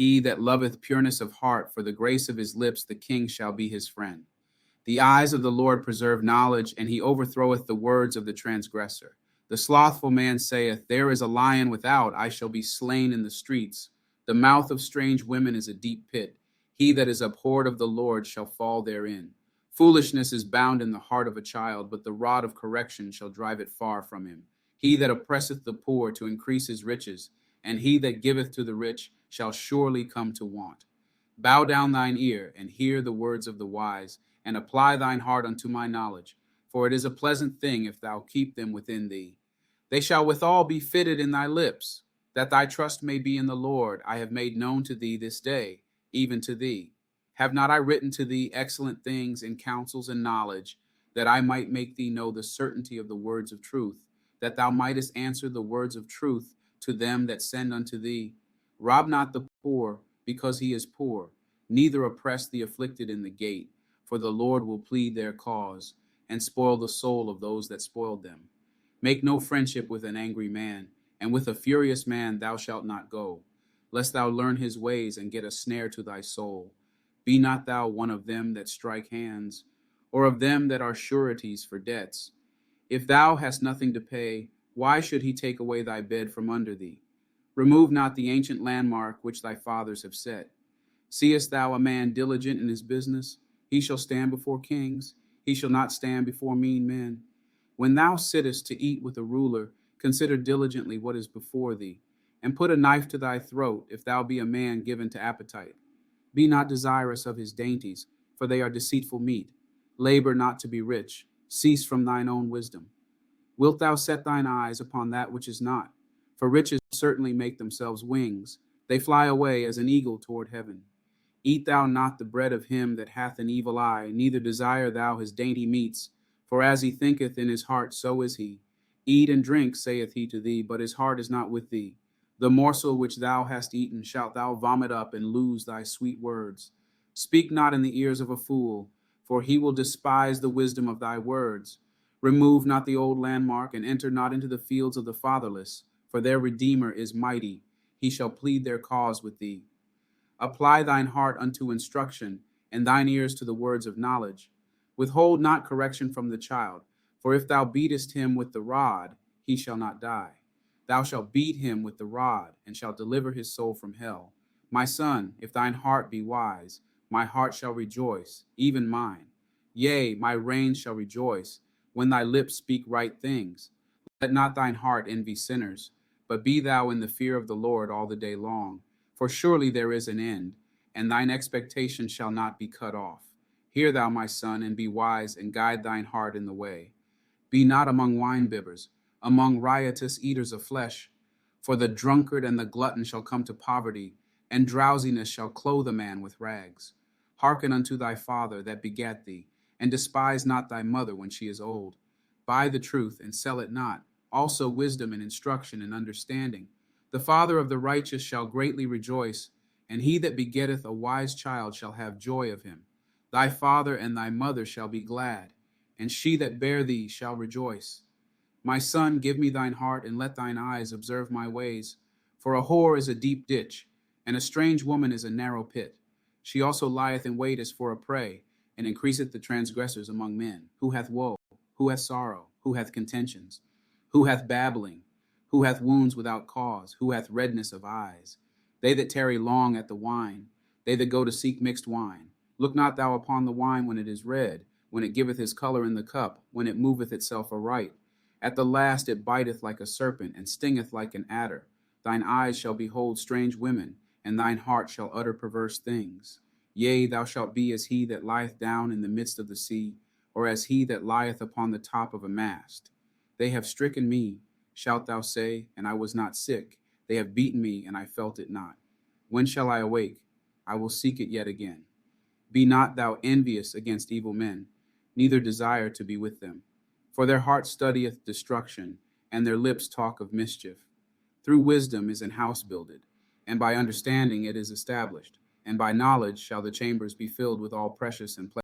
He that loveth pureness of heart, for the grace of his lips the king shall be his friend. The eyes of the Lord preserve knowledge, and he overthroweth the words of the transgressor. The slothful man saith, there is a lion without, I shall be slain in the streets. The mouth of strange women is a deep pit. He that is abhorred of the Lord shall fall therein. Foolishness is bound in the heart of a child, but the rod of correction shall drive it far from him. He that oppresseth the poor to increase his riches, and he that giveth to the rich shall surely come to want. Bow down thine ear, and hear the words of the wise, and apply thine heart unto my knowledge. For it is a pleasant thing if thou keep them within thee. They shall withal be fitted in thy lips, that thy trust may be in the Lord. I have made known to thee this day, even to thee. Have not I written to thee excellent things in counsels and knowledge, that I might make thee know the certainty of the words of truth, that thou mightest answer the words of truth to them that send unto thee? Rob not the poor, because he is poor, neither oppress the afflicted in the gate, for the Lord will plead their cause, and spoil the soul of those that spoiled them. Make no friendship with an angry man, and with a furious man thou shalt not go, lest thou learn his ways and get a snare to thy soul. Be not thou one of them that strike hands, or of them that are sureties for debts. If thou hast nothing to pay, why should he take away thy bed from under thee? Remove not the ancient landmark which thy fathers have set. Seest thou a man diligent in his business? He shall stand before kings. He shall not stand before mean men. When thou sittest to eat with a ruler, consider diligently what is before thee, and put a knife to thy throat, if thou be a man given to appetite. Be not desirous of his dainties, for they are deceitful meat. Labor not to be rich. Cease from thine own wisdom. Wilt thou set thine eyes upon that which is not? For riches certainly make themselves wings. They fly away as an eagle toward heaven. Eat thou not the bread of him that hath an evil eye, neither desire thou his dainty meats. For as he thinketh in his heart, so is he. Eat and drink, saith he to thee, but his heart is not with thee. The morsel which thou hast eaten shalt thou vomit up, and lose thy sweet words. Speak not in the ears of a fool, for he will despise the wisdom of thy words. Remove not the old landmark, and enter not into the fields of the fatherless, for their Redeemer is mighty. He shall plead their cause with thee. Apply thine heart unto instruction, and thine ears to the words of knowledge. Withhold not correction from the child, for if thou beatest him with the rod, he shall not die. Thou shalt beat him with the rod, and shalt deliver his soul from hell. My son, if thine heart be wise, my heart shall rejoice, even mine. Yea, my reins shall rejoice, when thy lips speak right things. Let not thine heart envy sinners, but be thou in the fear of the Lord all the day long. For surely there is an end, and thine expectation shall not be cut off. Hear thou, my son, and be wise, and guide thine heart in the way. Be not among winebibbers, among riotous eaters of flesh. For the drunkard and the glutton shall come to poverty, and drowsiness shall clothe a man with rags. Hearken unto thy father that begat thee, and despise not thy mother when she is old. Buy the truth, and sell it not, also wisdom and instruction and understanding. The father of the righteous shall greatly rejoice, and he that begetteth a wise child shall have joy of him. Thy father and thy mother shall be glad, and she that bare thee shall rejoice. My son, give me thine heart, and let thine eyes observe my ways. For a whore is a deep ditch, and a strange woman is a narrow pit. She also lieth in wait as for a prey, and increaseth the transgressors among men. Who hath woe? Who hath sorrow? Who hath contentions? Who hath babbling? Who hath wounds without cause? Who hath redness of eyes? They that tarry long at the wine, they that go to seek mixed wine. Look not thou upon the wine when it is red, when it giveth his color in the cup, when it moveth itself aright. At the last it biteth like a serpent, and stingeth like an adder. Thine eyes shall behold strange women, and thine heart shall utter perverse things. Yea, thou shalt be as he that lieth down in the midst of the sea, or as he that lieth upon the top of a mast. They have stricken me, shalt thou say, and I was not sick. They have beaten me, and I felt it not. When shall I awake? I will seek it yet again. Be not thou envious against evil men, neither desire to be with them. For their heart studieth destruction, and their lips talk of mischief. Through wisdom is an house builded, and by understanding it is established, and by knowledge shall the chambers be filled with all precious and pleasant.